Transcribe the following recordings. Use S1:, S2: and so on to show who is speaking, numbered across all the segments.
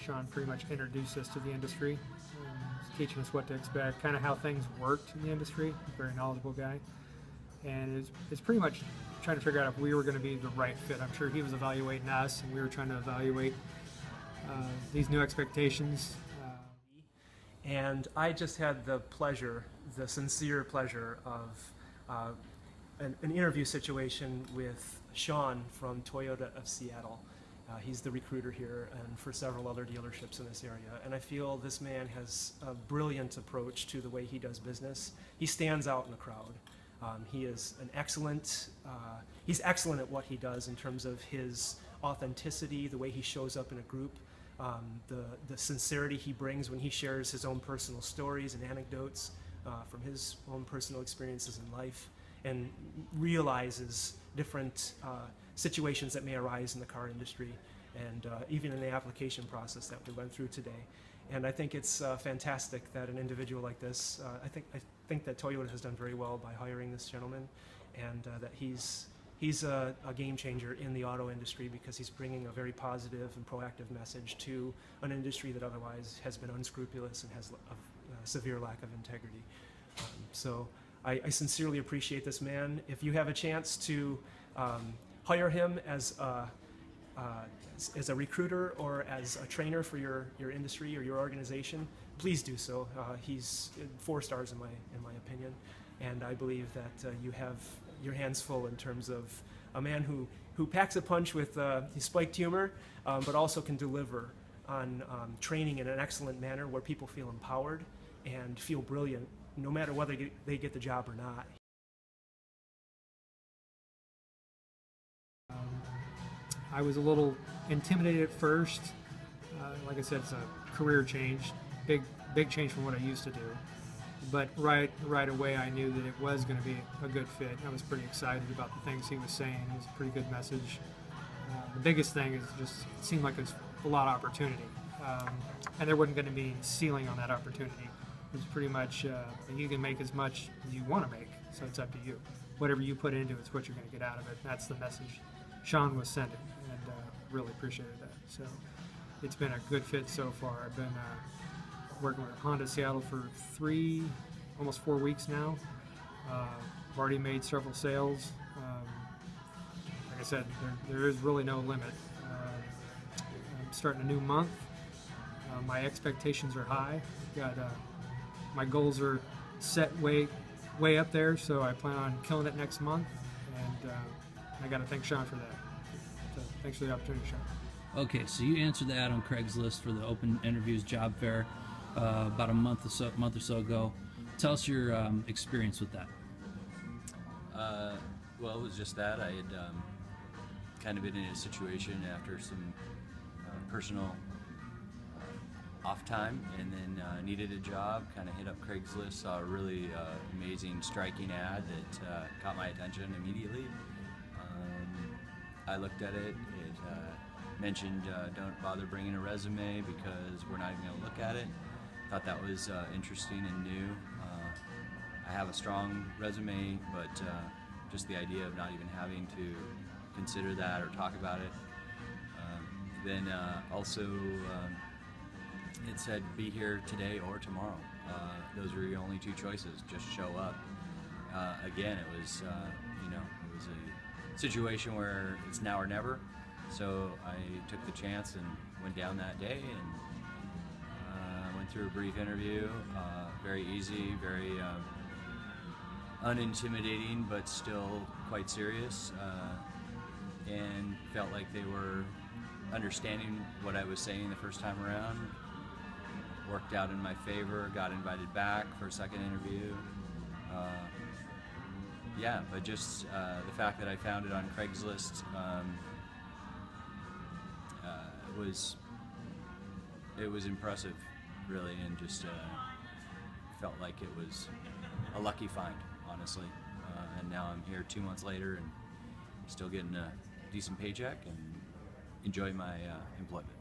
S1: Sean pretty much introduced us to the industry, teaching us what to expect, kind of how things worked in the industry. Very knowledgeable guy, and it's pretty much trying to figure out if we were going to be the right fit. I'm sure he was evaluating us, and we were trying to evaluate these new expectations.
S2: And I just had the pleasure, the sincere pleasure of an interview situation with Sean from Toyota of Seattle. He's the recruiter here and for several other dealerships in this area. And I feel this man has a brilliant approach to the way he does business. He stands out in the crowd. He is he's excellent at what he does in terms of his authenticity, the way he shows up in a group, the sincerity he brings when he shares his own personal stories and anecdotes from his own personal experiences in life, and realizes different situations that may arise in the car industry and even in the application process that we went through today. And I think it's fantastic that an individual like this, I think that Toyota has done very well by hiring this gentleman, and that he's a game changer in the auto industry because he's bringing a very positive and proactive message to an industry that otherwise has been unscrupulous and has a severe lack of integrity. So I sincerely appreciate this man. If you have a chance to hire him as a recruiter or as a trainer for your industry or your organization, please do so. He's 4 stars in my opinion, and I believe that you have your hands full in terms of a man who packs a punch with his spiked humor, but also can deliver on training in an excellent manner where people feel empowered and feel brilliant no matter whether they get the job or not.
S1: I was a little intimidated at first. Like I said, it's a career change, big change from what I used to do. But right away, I knew that it was going to be a good fit. I was pretty excited about the things he was saying. It was a pretty good message. The biggest thing is just it seemed like there's a lot of opportunity, and there wasn't going to be ceiling on that opportunity. It was pretty much you can make as much as you want to make, so it's up to you. Whatever you put into it is what you're going to get out of it. That's the message Sean was sending, and really appreciated that. So it's been a good fit so far. I've been working with Honda Seattle for almost 4 weeks now. I've already made several sales. Like I said, there is really no limit. I'm starting a new month. My expectations are high. My goals are set way up there, so I plan on killing it next month, and I got to thank Sean for that. So thanks for the opportunity, Sean.
S3: Okay, so you answered the ad on Craigslist for the open interviews job fair about a month or so ago. Tell us your experience with that.
S4: Well, it was just that. I had kind of been in a situation after some personal off time, and then needed a job. Kind of hit up Craigslist, saw a really amazing, striking ad that caught my attention immediately. I looked at it. It mentioned don't bother bringing a resume because we're not even going to look at it. Thought that was interesting and new. I have a strong resume, but just the idea of not even having to consider that or talk about it. Then also it said be here today or tomorrow. Those were your only 2 choices. Just show up. Again, it was it was a situation where it's now or never. So I took the chance and went down that day and went through a brief interview. Very easy, very unintimidating, but still quite serious. And felt like they were understanding what I was saying the first time around. Worked out in my favor, got invited back for a second interview. Yeah, but just the fact that I found it on Craigslist it was impressive, really, and just felt like it was a lucky find, honestly. And now I'm here 2 months later and still getting a decent paycheck and enjoy my employment.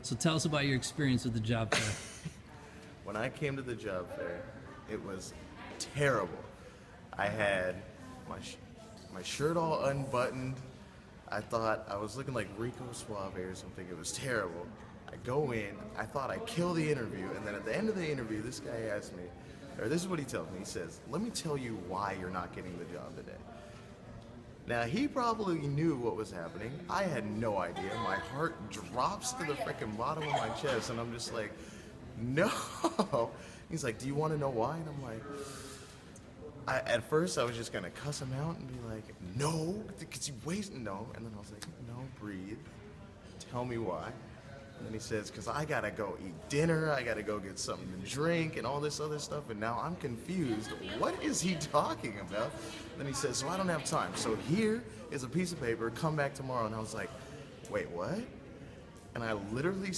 S3: So tell us about your experience with the job fair.
S5: When I came to the job fair, it was terrible. I had my shirt all unbuttoned. I thought I was looking like Rico Suave or something. It was terrible. I go in, I thought I'd kill the interview, and then at the end of the interview, this guy asked me, or this is what he tells me. He says, "Let me tell you why you're not getting the job today." Now, he probably knew what was happening. I had no idea. My heart drops to the freaking bottom of my chest, and I'm just like, no. He's like, "Do you want to know why?" And I'm like, at first I was just gonna cuss him out and be like, "No, because you wasting no." And then I was like, "No, breathe. Tell me why." And then he says, "Because I gotta go eat dinner, I gotta go get something to drink and all this other stuff." And now I'm confused. What is he talking about? Then he says, "So I don't have time. So here is a piece of paper, come back tomorrow." And I was like, "Wait, what?" And I literally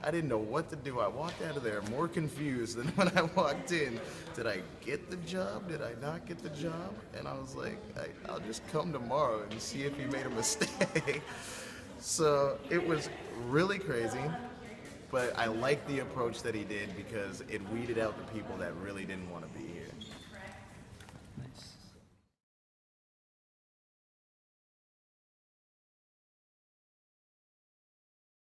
S5: I didn't know what to do. I walked out of there more confused than when I walked in. Did I get the job? Did I not get the job? And I was like, I'll just come tomorrow and see if he made a mistake. So it was really crazy, but I liked the approach that he did because it weeded out the people that really didn't want to be here.